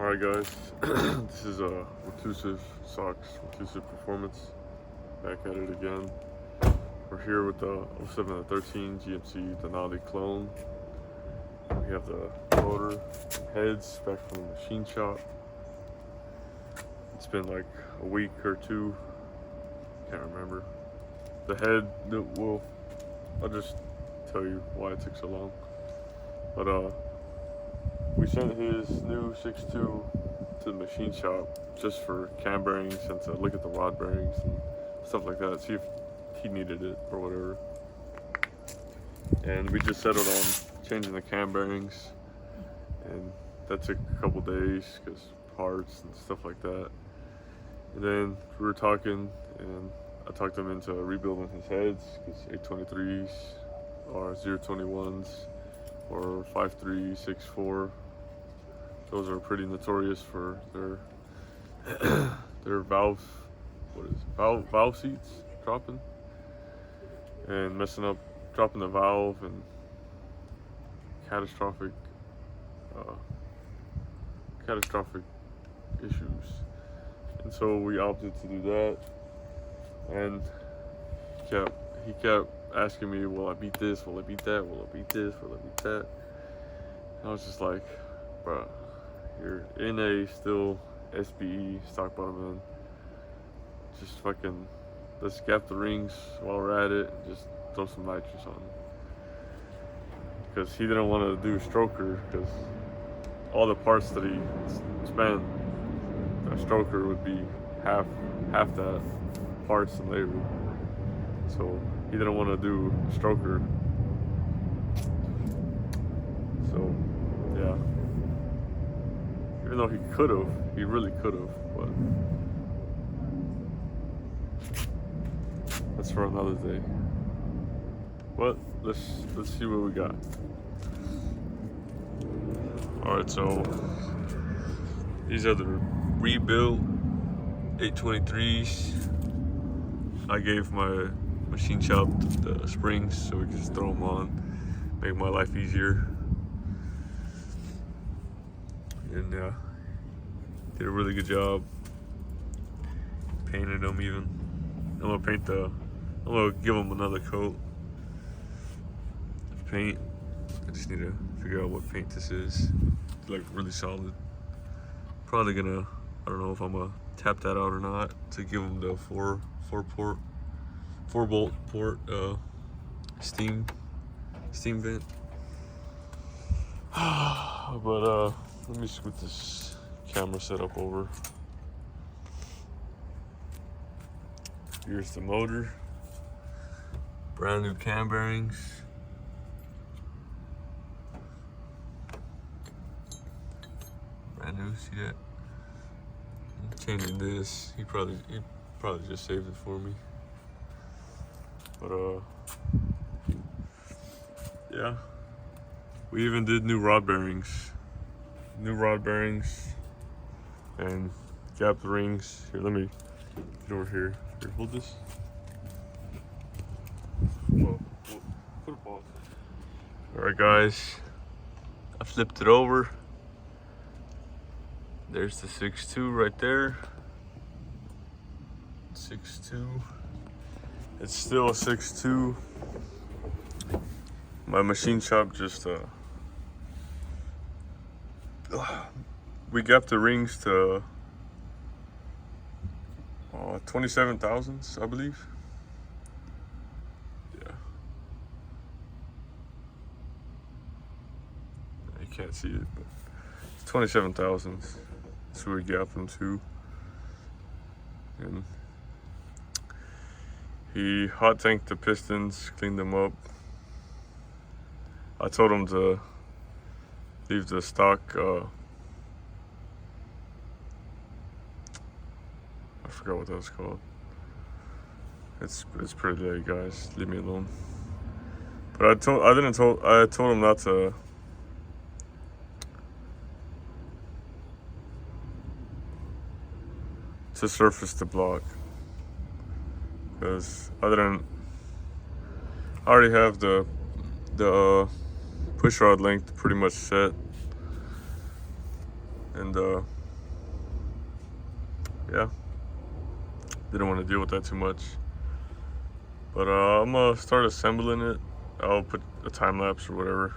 Alright guys, this is Reclusive Socks, Reclusive Performance, back at it again. We're here with the 07 to 13 GMC Denali clone. We have the motor heads back from the machine shop. It's been like a week or two, can't remember. The head, I'll just tell you why it took so long. But we sent his new 6.2 to the machine shop just for cam bearings and to look at the rod bearings and stuff like that, see if he needed it or whatever. And we just settled on changing the cam bearings, and that took a couple days because parts and stuff like that. And then we were talking, and I talked him into rebuilding his heads because 823s or 021s or 5364. Those are pretty notorious for their valve seats dropping and messing up, dropping the valve, and catastrophic issues. And so we opted to do that, and he kept asking me, will I beat this, will I beat that, will I beat this, will I beat that? And I was just like, bro, you're in a still SBE, stock bottom end. Just fucking, let's gap the rings while we're at it and just throw some nitrous on. Because he didn't want to do a stroker, because all the parts that he spent, a stroker would be half that parts and labor. So he didn't want to do a stroker. So yeah. Even though he could have, he really could have, but that's for another day. But let's see what we got. All right, so these are the rebuilt 823s. I gave my machine shop the springs so we can just throw them on, make my life easier. And did a really good job painting them. Even I'm gonna give them another coat of paint. I just need to figure out what paint this is. It's like really solid. Probably gonna, I don't know if I'm gonna tap that out or not to give them the four bolt port steam vent. But let me scoot this camera setup over. Here's the motor. Brand new cam bearings. Brand new, see that? I'm changing this. He probably just saved it for me. But yeah. We even did new rod bearings. And gap the rings. Here, let me get over here. Here, hold this. Whoa, put a pause. Alright guys, I flipped it over. There's the 6.2 right there. 6.2. It's still a 6.2. My machine shop just we gapped the rings to 27 thousandths, I believe. Yeah. You can't see it, but it's 27 thousandths. That's where we gapped them to. And he hot tanked the pistons, cleaned them up. I told him to leave the stock, I forgot what that was called. It's pretty late, guys. Leave me alone. But I told him not to surface the block, because I already have the push rod length pretty much set, and yeah, didn't want to deal with that too much. But I'm gonna start assembling it. I'll put a time lapse or whatever.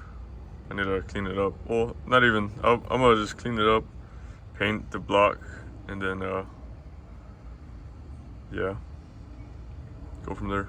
I need to clean it up. Well, not even. I'm gonna just clean it up, paint the block, and then yeah, go from there.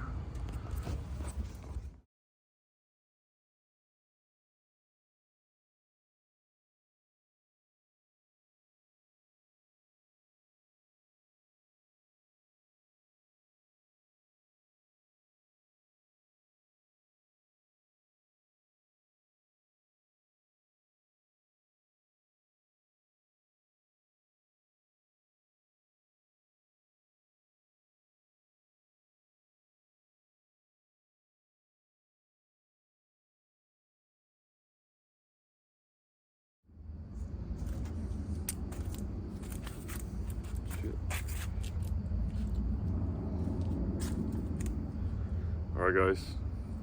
All right, guys.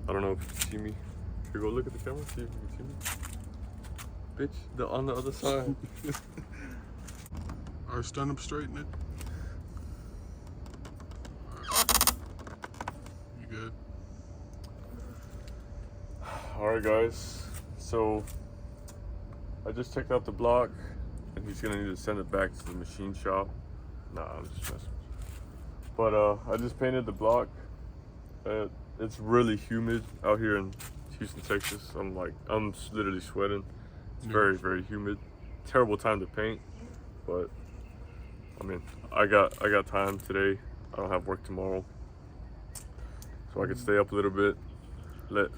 I don't know if you can see me. Here, go look at the camera. See if you can see me. Bitch, on the other side. All right, stand up straight, Nick. You good? All right, guys. So I just checked out the block, and he's gonna need to send it back to the machine shop. Nah, I'm just messing. But I just painted the block. It's really humid out here in Houston, Texas. I'm literally sweating. It's very, very humid. Terrible time to paint, but I mean, I got time today. I don't have work tomorrow, so I can stay up a little bit. I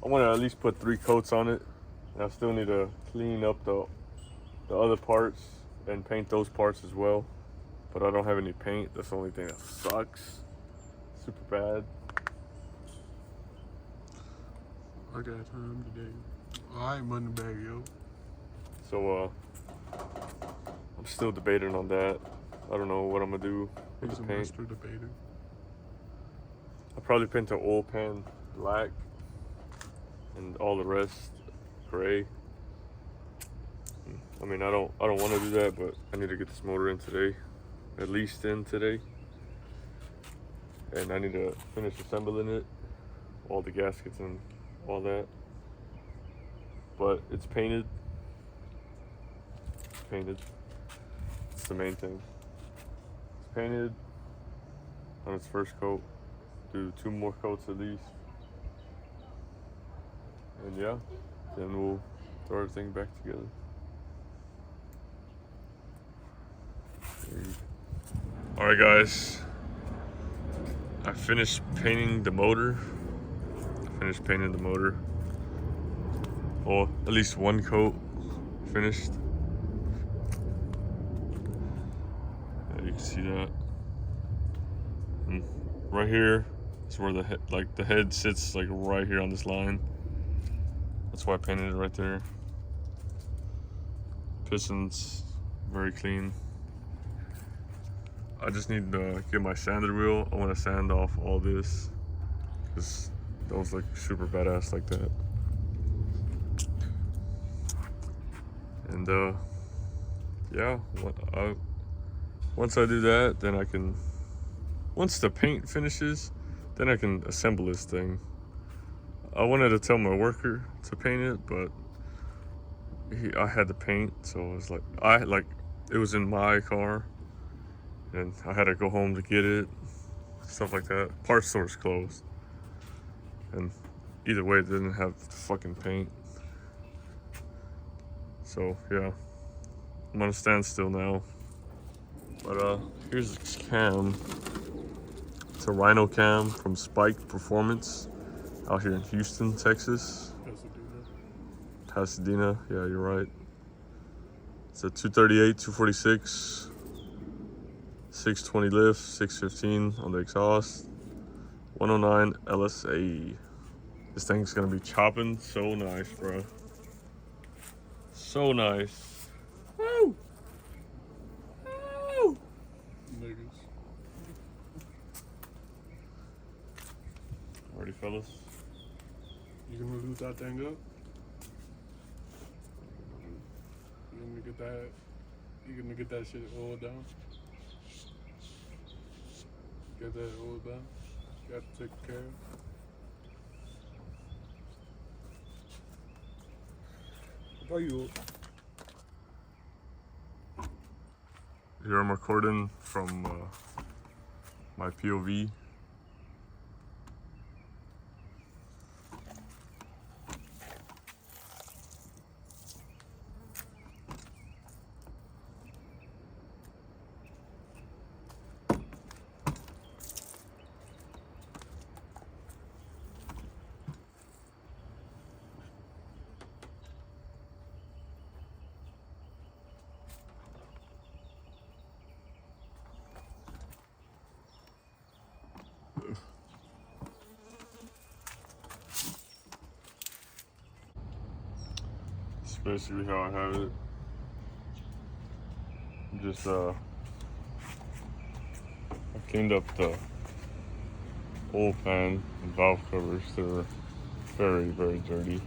want to at least put 3 coats on it, and I still need to clean up the other parts and paint those parts as well. But I don't have any paint. That's the only thing that sucks. Super bad. I got time today. I ain't money bag, yo. So I'm still debating on that. I don't know what I'm gonna do with He's the a paint. master debater. I'll probably paint the oil pan black and all the rest gray. I mean, I don't want to do that, but I need to get this motor in today, at least in today, and I need to finish assembling it, all the gaskets and all that. But it's painted. It's painted. It's the main thing. It's painted on its first coat. Do 2 more coats at least. And yeah, then we'll throw everything back together. All right, guys. I finished painting the motor. Or at least 1 coat finished. Yeah, you can see that. And right here is where the head sits, like right here on this line. That's why I painted it right there. Pistons, very clean. I just need to get my sander wheel. I want to sand off all this, because that was like super badass like that. And yeah, once I do that, then I can, once the paint finishes, then I can assemble this thing. I wanted to tell my worker to paint it, but I had to paint, so it was it was in my car, and I had to go home to get it, stuff like that. Parts store's closed, and either way, it didn't have fucking paint. So yeah, I'm on a standstill now. But here's this cam. It's a Rhino cam from Spike Performance out here in Houston, Texas. Pasadena, yeah, you're right. It's a 238, 246, 620 lift, 615 on the exhaust, 109 LSA. This thing's gonna be chopping so nice, bro. So nice. Woo! Woo! Niggas. Alrighty, fellas. You gonna loot that thing up? You gonna get that shit oiled down? Got that all done. Got to take care of. How about you? Here I'm recording from my POV. That's basically how I have it. Just I cleaned up the oil pan and valve covers. They were very, very dirty.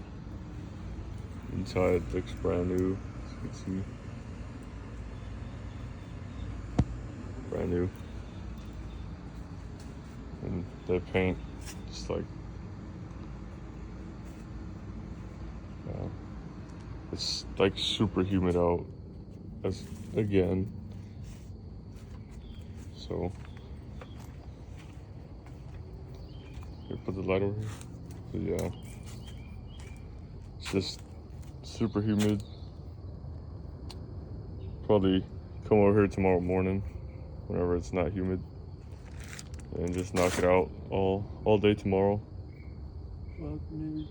Inside looks brand new, as you can see. Brand new. And the paint just like it's like super humid out as again. So here, put the light over here. So yeah. It's just super humid. Probably come over here tomorrow morning whenever it's not humid and just knock it out all day tomorrow. Well, maybe.